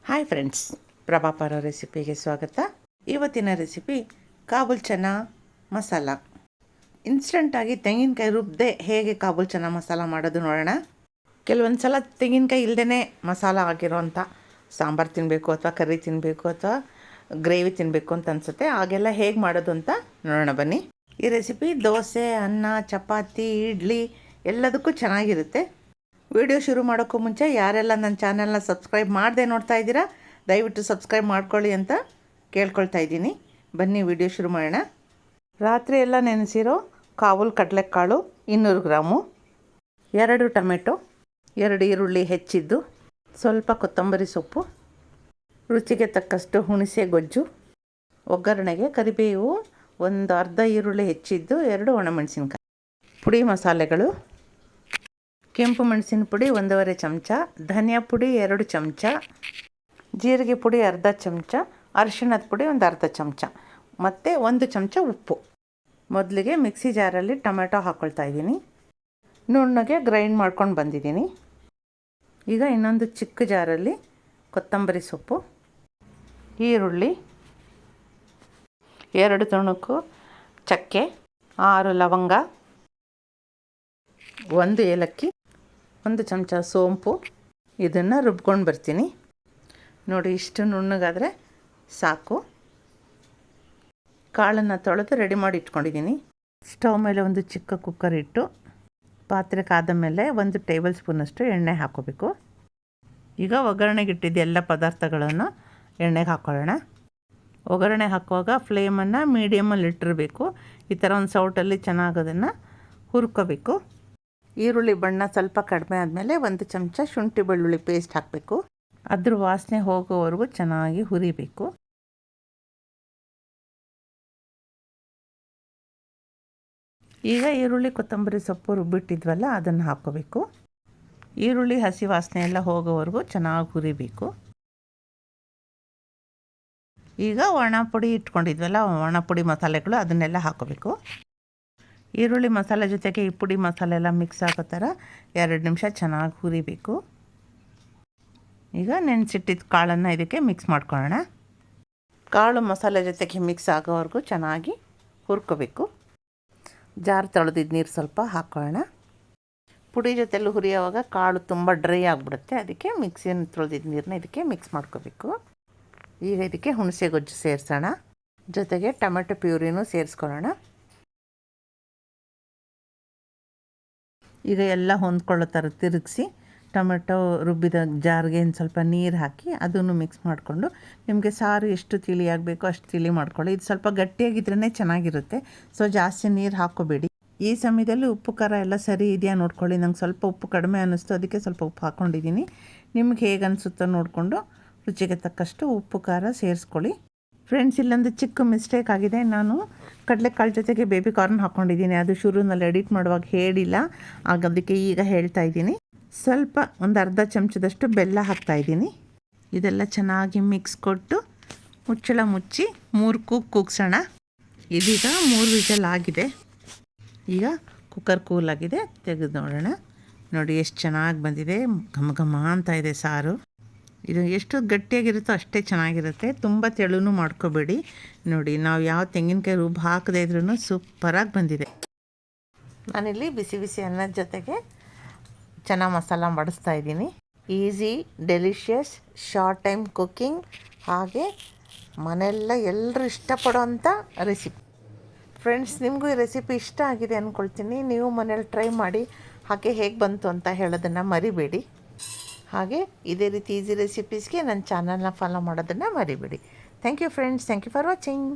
Hi friends, ಪ್ರಭಾಪರ ರೆಸಿಪಿಗೆ ಸ್ವಾಗತ. ಇವತ್ತಿನ recipe Kabul chana masala. ಇನ್ಸ್ಟಂಟಾಗಿ ತೆಂಗಿನಕಾಯಿ ರುಬ್ಬದೆ ಹೇಗೆ ಕಾಬೂಲ್ ಚನಾ ಮಸಾಲ ಮಾಡೋದು ನೋಡೋಣ. ಕೆಲವೊಂದು ಸಲ ತೆಂಗಿನಕಾಯಿ ಇಲ್ಲದೇ ಮಸಾಲ ಆಗಿರೋಂಥ ಸಾಂಬಾರು ತಿನ್ನಬೇಕು ಅಥವಾ ಕರ್ರಿ ತಿನ್ನಬೇಕು ಅಥವಾ ಗ್ರೇವಿ ತಿನ್ನಬೇಕು ಅಂತ ಅನಿಸುತ್ತೆ. ಆಗೆಲ್ಲ ಹೇಗೆ ಮಾಡೋದು ಅಂತ ನೋಡೋಣ ಬನ್ನಿ. ಈ ರೆಸಿಪಿ ದೋಸೆ, ಅನ್ನ, ಚಪಾತಿ, ಇಡ್ಲಿ ಎಲ್ಲದಕ್ಕೂ ಚೆನ್ನಾಗಿರುತ್ತೆ. ವಿಡಿಯೋ ಶುರು ಮಾಡೋಕ್ಕೂ ಮುಂಚೆ ಯಾರೆಲ್ಲ ನನ್ನ ಚಾನಲ್ನ ಸಬ್ಸ್ಕ್ರೈಬ್ ಮಾಡದೆ ನೋಡ್ತಾ ಇದ್ದೀರಾ, ದಯವಿಟ್ಟು ಸಬ್ಸ್ಕ್ರೈಬ್ ಮಾಡ್ಕೊಳ್ಳಿ ಅಂತ ಕೇಳ್ಕೊಳ್ತಾ ಇದ್ದೀನಿ. ಬನ್ನಿ ವಿಡಿಯೋ ಶುರು ಮಾಡೋಣ. ರಾತ್ರಿ ಎಲ್ಲ ನೆನೆಸಿರೋ ಕಾಬೂಲ್ ಕಡಲೆಕಾಳು 200 ಗ್ರಾಮು, 2 ಟೊಮೆಟೊ, 2 ಈರುಳ್ಳಿ ಹೆಚ್ಚಿದ್ದು, ಸ್ವಲ್ಪ ಕೊತ್ತಂಬರಿ ಸೊಪ್ಪು, ರುಚಿಗೆ ತಕ್ಕಷ್ಟು ಹುಣಸೆ ಗೊಜ್ಜು, ಒಗ್ಗರಣೆಗೆ ಕರಿಬೇವು, ಒಂದು ಅರ್ಧ ಈರುಳ್ಳಿ ಹೆಚ್ಚಿದ್ದು, 2 ಒಣಮೆಣಸಿನ್ಕಾಯಿ. ಪುಡಿ ಮಸಾಲೆಗಳು: ಕೆಂಪು ಮೆಣಸಿನ ಪುಡಿ 1.5 ಚಮಚ, ಧನಿಯಾ ಪುಡಿ 2 ಚಮಚ, ಜೀರಿಗೆ ಪುಡಿ ಅರ್ಧ ಚಮಚ, ಅರಿಶಿಣದ ಪುಡಿ ಒಂದು ಅರ್ಧ ಚಮಚ ಮತ್ತು 1 ಚಮಚ ಉಪ್ಪು. ಮೊದಲಿಗೆ ಮಿಕ್ಸಿ ಜಾರಲ್ಲಿ ಟೊಮೆಟೊ ಹಾಕ್ಕೊಳ್ತಾ ಇದ್ದೀನಿ. ನುಣ್ಣಗೆ ಗ್ರೈಂಡ್ ಮಾಡ್ಕೊಂಡು ಬಂದಿದ್ದೀನಿ. ಈಗ ಇನ್ನೊಂದು ಚಿಕ್ಕ ಜಾರಲ್ಲಿ ಕೊತ್ತಂಬರಿ ಸೊಪ್ಪು, ಈರುಳ್ಳಿ, 2 ತುಣುಕು ಚಕ್ಕೆ, 6 ಲವಂಗ, 1 ಏಲಕ್ಕಿ, 1 ಚಮಚ ಸೋಂಪು. ಇದನ್ನು ರುಬ್ಕೊಂಡು ಬರ್ತೀನಿ. ನೋಡಿ, ಇಷ್ಟು ನುಣ್ಣಗಾದರೆ ಸಾಕು. ಕಾಳನ್ನು ತೊಳೆದು ರೆಡಿ ಮಾಡಿ ಇಟ್ಕೊಂಡಿದ್ದೀನಿ. ಸ್ಟವ್ ಮೇಲೆ ಒಂದು ಚಿಕ್ಕ ಕುಕ್ಕರ್ ಇಟ್ಟು ಪಾತ್ರೆ ಕಾದ ಮೇಲೆ 1 ಟೇಬಲ್ ಸ್ಪೂನಷ್ಟು ಎಣ್ಣೆ ಹಾಕೋಬೇಕು. ಈಗ ಒಗ್ಗರಣೆಗೆ ಇಟ್ಟಿದ್ದ ಎಲ್ಲ ಪದಾರ್ಥಗಳನ್ನು ಎಣ್ಣೆಗೆ ಹಾಕ್ಕೊಳ್ಳೋಣ. ಒಗ್ಗರಣೆ ಹಾಕುವಾಗ ಫ್ಲೇಮನ್ನು ಮೀಡಿಯಮಲ್ಲಿ ಇಟ್ಟಿರಬೇಕು. ಈ ಥರ ಒಂದು ಸೌಟಲ್ಲಿ ಚೆನ್ನಾಗದನ್ನು ಹುರ್ಕೋಬೇಕು. ಈರುಳ್ಳಿ ಬಣ್ಣ ಸ್ವಲ್ಪ ಕಡಿಮೆ ಆದಮೇಲೆ 1 ಚಮಚ ಶುಂಠಿ ಬೆಳ್ಳುಳ್ಳಿ ಪೇಸ್ಟ್ ಹಾಕಬೇಕು. ಅದ್ರ ವಾಸನೆ ಹೋಗೋವರೆಗೂ ಚೆನ್ನಾಗಿ ಹುರಿಬೇಕು. ಈಗ ಈರುಳ್ಳಿ ಕೊತ್ತಂಬರಿ ಸೊಪ್ಪು ರುಬ್ಬಿಟ್ಟಿದ್ವಲ್ಲ ಅದನ್ನು ಹಾಕ್ಕೋಬೇಕು. ಈರುಳ್ಳಿ ಹಸಿ ವಾಸನೆ ಎಲ್ಲ ಹೋಗೋವರೆಗೂ ಚೆನ್ನಾಗಿ ಹುರಿಬೇಕು. ಈಗ ಒಣ ಪುಡಿ ಇಟ್ಕೊಂಡಿದ್ವಲ್ಲ, ಒಣ ಪುಡಿ ಮಸಾಲೆಗಳು ಅದನ್ನೆಲ್ಲ ಹಾಕ್ಕೋಬೇಕು. ಈರುಳ್ಳಿ ಮಸಾಲೆ ಜೊತೆಗೆ ಈ ಪುಡಿ ಮಸಾಲೆ ಎಲ್ಲ ಮಿಕ್ಸ್ ಆಗೋ ಥರ 2 ನಿಮಿಷ ಚೆನ್ನಾಗಿ ಹುರಿಬೇಕು. ಈಗ ನೆನೆಸಿಟ್ಟಿದ್ದ ಕಾಳನ್ನು ಇದಕ್ಕೆ ಮಿಕ್ಸ್ ಮಾಡ್ಕೊಳ್ಳೋಣ. ಕಾಳು ಮಸಾಲೆ ಜೊತೆಗೆ ಮಿಕ್ಸ್ ಆಗೋವರೆಗೂ ಚೆನ್ನಾಗಿ ಹುರ್ಕೋಬೇಕು. ಜಾರ್ ತೊಳೆದಿದ್ದ ನೀರು ಸ್ವಲ್ಪ ಹಾಕ್ಕೊಳ್ಳೋಣ. ಪುಡಿ ಜೊತೆಲ್ಲೂ ಹುರಿಯೋವಾಗ ಕಾಳು ತುಂಬ ಡ್ರೈ ಆಗಿಬಿಡುತ್ತೆ. ಅದಕ್ಕೆ ಮಿಕ್ಸಿಯನ್ನು ತೊಳೆದಿದ್ದ ನೀರನ್ನ ಇದಕ್ಕೆ ಮಿಕ್ಸ್ ಮಾಡ್ಕೋಬೇಕು. ಈಗ ಇದಕ್ಕೆ ಹುಣಸೆ ಗೊಜ್ಜು ಸೇರಿಸೋಣ. ಜೊತೆಗೆ ಟೊಮೆಟೊ ಪ್ಯೂರಿನೂ ಸೇರಿಸ್ಕೊಳ್ಳೋಣ. ಈಗ ಎಲ್ಲ ಹೊಂದ್ಕೊಳ್ಳೋ ಥರ ತಿರುಗಿಸಿ ಟೊಮೆಟೊ ರುಬ್ಬಿದ ಜಾರ್ಗೆ ಸ್ವಲ್ಪ ನೀರು ಹಾಕಿ ಅದನ್ನು ಮಿಕ್ಸ್ ಮಾಡಿಕೊಂಡು, ನಿಮಗೆ ಸಾರು ಎಷ್ಟು ತಿಳಿ ಆಗಬೇಕೋ ಅಷ್ಟು ತಿಳಿ ಮಾಡ್ಕೊಳ್ಳಿ. ಇದು ಸ್ವಲ್ಪ ಗಟ್ಟಿಯಾಗಿದ್ರೇ ಚೆನ್ನಾಗಿರುತ್ತೆ. ಸೊ ಜಾಸ್ತಿ ನೀರು ಹಾಕ್ಕೋಬೇಡಿ. ಈ ಸಮಯದಲ್ಲಿ ಉಪ್ಪು ಖಾರ ಎಲ್ಲ ಸರಿ ಇದೆಯಾ ನೋಡ್ಕೊಳ್ಳಿ. ನಂಗೆ ಸ್ವಲ್ಪ ಉಪ್ಪು ಕಡಿಮೆ ಅನ್ನಿಸ್ತು, ಅದಕ್ಕೆ ಸ್ವಲ್ಪ ಉಪ್ಪು ಹಾಕ್ಕೊಂಡಿದ್ದೀನಿ. ನಿಮ್ಗೆ ಹೇಗೆ ಅನಿಸುತ್ತೋ ನೋಡಿಕೊಂಡು ರುಚಿಗೆ ತಕ್ಕಷ್ಟು ಉಪ್ಪು ಖಾರ ಸೇರಿಸ್ಕೊಳ್ಳಿ. ಫ್ರೆಂಡ್ಸ್, ಇಲ್ಲೊಂದು ಚಿಕ್ಕ ಮಿಸ್ಟೇಕ್ ಆಗಿದೆ. ನಾನು ಕಡಲೆಕಾಳು ಜೊತೆಗೆ ಬೇಬಿ ಕಾರ್ನ್ ಹಾಕ್ಕೊಂಡಿದ್ದೀನಿ. ಅದು ಶುರುನಲ್ಲಿ ಎಡಿಟ್ ಮಾಡುವಾಗ ಹೇಳಿಲ್ಲ, ಅದಕ್ಕೆ ಈಗ ಹೇಳ್ತಾ ಇದ್ದೀನಿ. ಸ್ವಲ್ಪ ಒಂದು ಅರ್ಧ ಚಮಚದಷ್ಟು ಬೆಲ್ಲ ಹಾಕ್ತಾಯಿದ್ದೀನಿ. ಇದೆಲ್ಲ ಚೆನ್ನಾಗಿ ಮಿಕ್ಸ್ ಕೊಟ್ಟು ಮುಚ್ಚಳ ಮುಚ್ಚಿ 3 ಕೂಗ್ಸೋಣ. ಇದೀಗ 3 ವಿಷಲ್ ಆಗಿದೆ. ಈಗ ಕುಕ್ಕರ್ ಕೂಲಾಗಿದೆ, ತೆಗೆದು ನೋಡೋಣ. ನೋಡಿ ಎಷ್ಟು ಚೆನ್ನಾಗಿ ಬಂದಿದೆ, ಘಮ ಘಮ ಅಂತ ಇದೆ ಸಾರು. ಇದು ಎಷ್ಟು ಗಟ್ಟಿಯಾಗಿರುತ್ತೋ ಅಷ್ಟೇ ಚೆನ್ನಾಗಿರುತ್ತೆ. ತುಂಬ ತೆಳುನೂ ಮಾಡ್ಕೋಬೇಡಿ. ನೋಡಿ, ನಾವು ಯಾವ ತೆಂಗಿನಕಾಯಿ ರುಬ್ಬು ಹಾಕದೇ ಇದ್ರೂ ಸೂಪರಾಗಿ ಬಂದಿದೆ. ನಾನಿಲ್ಲಿ ಬಿಸಿ ಬಿಸಿ ಅನ್ನದ ಜೊತೆಗೆ ಚೆನ್ನ ಮಸಾಲ ಮಾಡಿಸ್ತಾ ಇದ್ದೀನಿ. Easy, delicious, short time cooking, ಹಾಗೆ ಮನೆಯೆಲ್ಲ ಎಲ್ಲರೂ ಇಷ್ಟಪಡೋವಂಥ ರೆಸಿಪಿ. ಫ್ರೆಂಡ್ಸ್, ನಿಮಗೂ ಈ ರೆಸಿಪಿ ಇಷ್ಟ ಆಗಿದೆ ಅಂದ್ಕೊಳ್ತೀನಿ. ನೀವು ಮನೇಲಿ ಟ್ರೈ ಮಾಡಿ, ಹಾಗೆ ಹೇಗೆ ಬಂತು ಅಂತ ಹೇಳೋದನ್ನು ಮರಿಬೇಡಿ. ಹಾಗೆ ಇದೇ ರೀತಿ ಈಸಿ ರೆಸಿಪೀಸ್ಗೆ ನನ್ನ ಚಾನಲ್ನ ಫಾಲೋ ಮಾಡೋದನ್ನು ಮರಿಬೇಡಿ. Thank you friends, thank you for watching.